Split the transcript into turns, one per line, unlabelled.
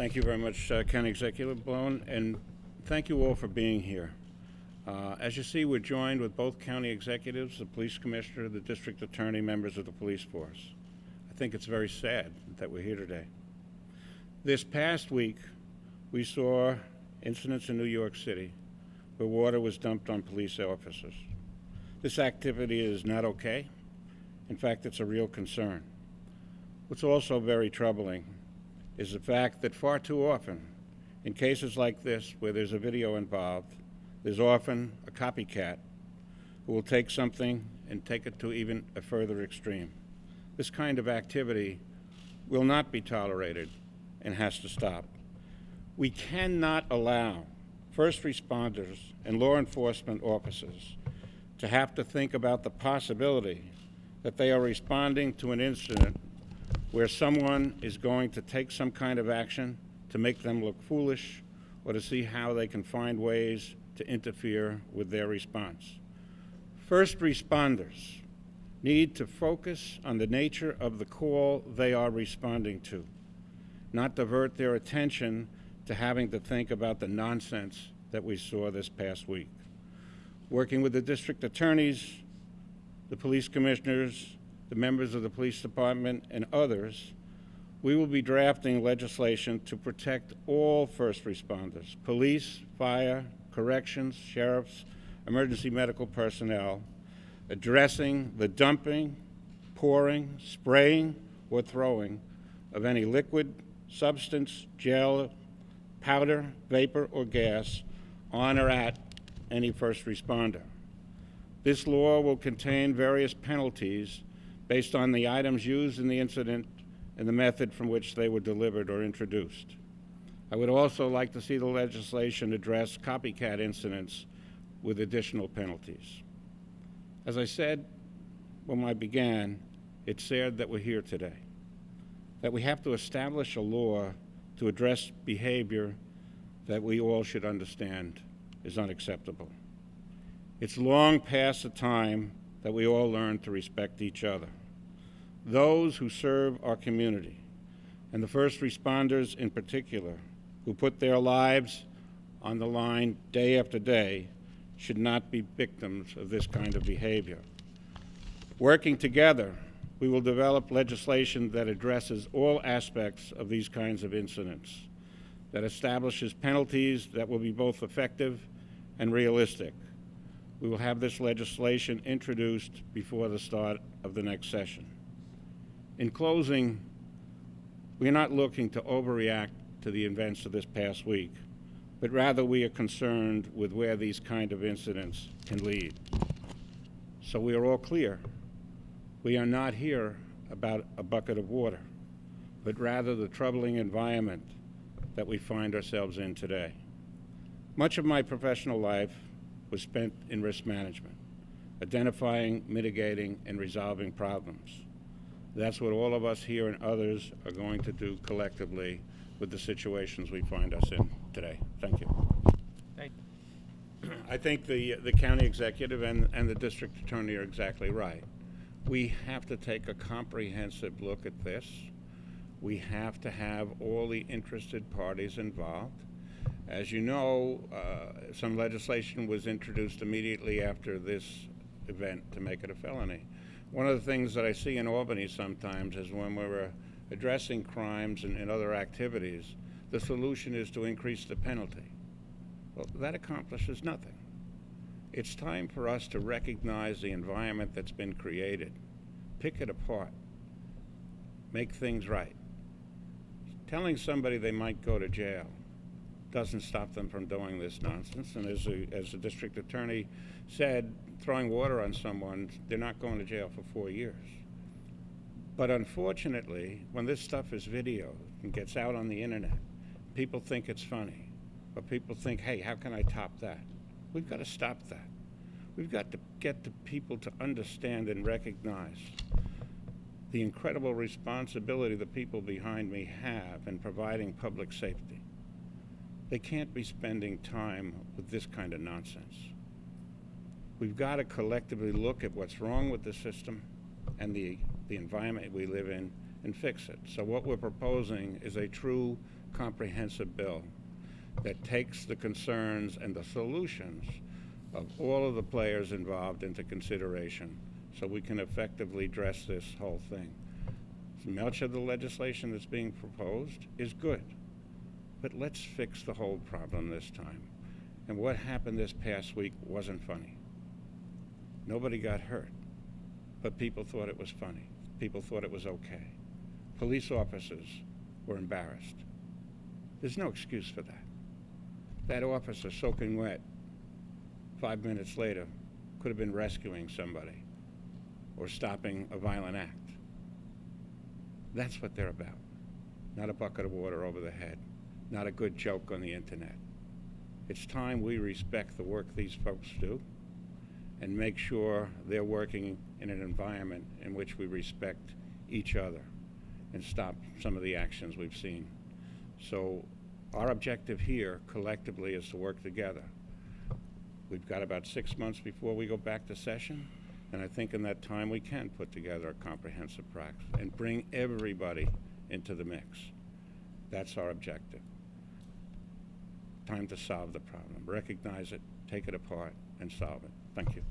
Thank you very much, County Executive Bellone, and thank you all for being here. As you see, we're joined with both county executives, the police commissioner, the district attorney, members of the police force. I think it's very sad that we're here today. This past week, we saw incidents in New York City where water was dumped on police officers. This activity is not okay. In fact, it's a real concern. What's also very troubling is the fact that far too often, in cases like this where there's a video involved, there's often a copycat who will take something and take it to even a further extreme. This kind of activity will not be tolerated and has to stop. We cannot allow first responders and law enforcement officers to have to think about the possibility that they are responding to an incident where someone is going to take some kind of action to make them look foolish or to see how they can find ways to interfere with their response. First responders need to focus on the nature of the call they are responding to, not divert their attention to having to think about the nonsense that we saw this past week. Working with the district attorneys, the police commissioners, the members of the police department, and others, we will be drafting legislation to protect all first responders, police, fire, corrections, sheriffs, emergency medical personnel, addressing the dumping, pouring, spraying, or throwing of any liquid, substance, gel, powder, vapor, or gas on or at any first responder. This law will contain various penalties based on the items used in the incident and the method from which they were delivered or introduced. I would also like to see the legislation address copycat incidents with additional penalties. As I said when I began, it's sad that we're here today, that we have to establish a law to address behavior that we all should understand is unacceptable. It's long past the time that we all learn to respect each other. Those who serve our community, and the first responders in particular, who put their lives on the line day after day, should not be victims of this kind of behavior. Working together, we will develop legislation that addresses all aspects of these kinds of incidents, that establishes penalties that will be both effective and realistic. We will have this legislation introduced before the start of the next session. In closing, we are not looking to overreact to the events of this past week, but rather we are concerned with where these kind of incidents can lead. So we are all clear. We are not here about a bucket of water, but rather the troubling environment that we find ourselves in today. Much of my professional life was spent in risk management, identifying, mitigating, and resolving problems. That's what all of us here and others are going to do collectively with the situations we find us in today. Thank you.
Thank you.
I think the county executive and the district attorney are exactly right. We have to take a comprehensive look at this. We have to have all the interested parties involved. As you know, some legislation was introduced immediately after this event to make it a felony. One of the things that I see in Albany sometimes is when we're addressing crimes and other activities, the solution is to increase the penalty. Well, that accomplishes nothing. It's time for us to recognize the environment that's been created, pick it apart, make things right. Telling somebody they might go to jail doesn't stop them from doing this nonsense. And as the district attorney said, throwing water on someone, they're not going to jail for 4 years. But unfortunately, when this stuff is videoed and gets out on the internet, people think it's funny. Or people think, hey, how can I top that? We've got to stop that. We've got to get the people to understand and recognize the incredible responsibility the people behind me have in providing public safety. They can't be spending time with this kind of nonsense. We've got to collectively look at what's wrong with the system and the environment we live in and fix it. So what we're proposing is a true comprehensive bill that takes the concerns and the solutions of all of the players involved into consideration so we can effectively address this whole thing. Much of the legislation that's being proposed is good, but let's fix the whole problem this time. And what happened this past week wasn't funny. Nobody got hurt, but people thought it was funny. People thought it was okay. Police officers were embarrassed. There's no excuse for that. That officer soaking wet 5 minutes later could have been rescuing somebody or stopping a violent act. That's what they're about. Not a bucket of water over the head. Not a good joke on the internet. It's time we respect the work these folks do and make sure they're working in an environment in which we respect each other and stop some of the actions we've seen. So our objective here collectively is to work together. We've got about 6 months before we go back to session, and I think in that time we can put together a comprehensive practice and bring everybody into the mix. That's our objective. Time to solve the problem. Recognize it, take it apart, and solve it. Thank you.